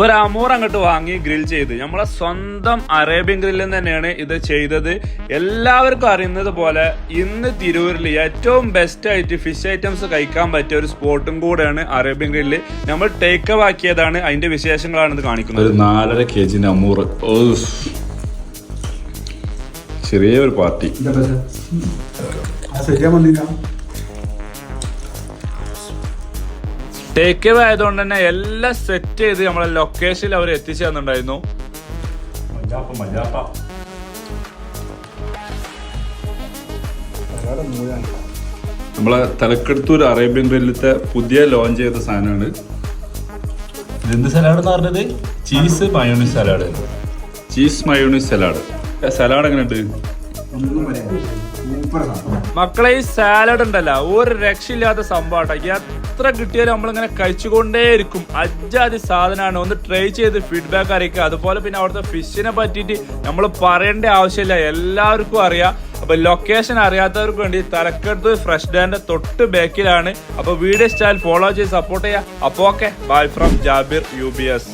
ഒരു അമൂർ അങ്ങോട്ട് വാങ്ങി ഗ്രിൽ ചെയ്ത് നമ്മളെ സ്വന്തം അറേബ്യൻ ഗ്രില്ലിൽ തന്നെയാണ് ഇത് ചെയ്തത്. എല്ലാവർക്കും അറിയുന്നത് പോലെ ഇന്ന് തിരൂരിൽ ഏറ്റവും ബെസ്റ്റ് ആയിട്ട് ഫിഷ് ഐറ്റംസ് കഴിക്കാൻ പറ്റിയ ഒരു സ്പോട്ടും കൂടെയാണ് അറേബ്യൻ ഗ്രില്ല്. നമ്മൾ ടേക്ക് അവ ആക്കിയതാണ്, അതിന്റെ വിശേഷങ്ങളാണ് ഇത് കാണിക്കുന്നത്. ഒരു 4.5 kg അമൂർ, ചെറിയൊരു പാർട്ടി. ടേക്ക് അവേ ആയതുകൊണ്ട് തന്നെ എല്ലാം സെറ്റ് ചെയ്ത് നമ്മളെ ലൊക്കേഷനിൽ അവർ എത്തിച്ചു തന്നിട്ടുണ്ടായിരുന്നു. നമ്മളെ തലക്കെടുത്തൂർ അറേബ്യൻ ഗ്രില്ലിലത്തെ പുതിയ ലോഞ്ച് ചെയ്ത സാധനമാണ്. എന്ത് സലാഡ് എന്ന് പറഞ്ഞത്? Cheese mayonnaise salad. Cheese mayonnaise salad. Salad എങ്ങനെയുണ്ട് മക്കളെ? ഈ സാലഡ് ഉണ്ടല്ലോ ഒരു രക്ഷയില്ലാത്ത സംഭവം. എത്ര കിട്ടിയാലും നമ്മളിങ്ങനെ കഴിച്ചുകൊണ്ടേയിരിക്കും. അജാതി സാധനമാണ്. ഒന്ന് ട്രൈ ചെയ്ത് ഫീഡ്ബാക്ക് അറിയിക്കുക. അതുപോലെ പിന്നെ അവിടുത്തെ ഫിഷിനെ പറ്റിയിട്ട് നമ്മൾ പറയേണ്ട ആവശ്യമില്ല, എല്ലാവർക്കും അറിയാം. അപ്പൊ ലൊക്കേഷൻ അറിയാത്തവർക്ക് വേണ്ടി തലക്കെടുത്ത് ഫ്രഷ് ഡാന്റെ തൊട്ട് ബാക്കിലാണ്. അപ്പൊ വീഡിയോ സ്റ്റൈൽ ഫോളോ ചെയ്ത് സപ്പോർട്ട് ചെയ്യാം. അപ്പൊ okay, bye from Jabir UBS.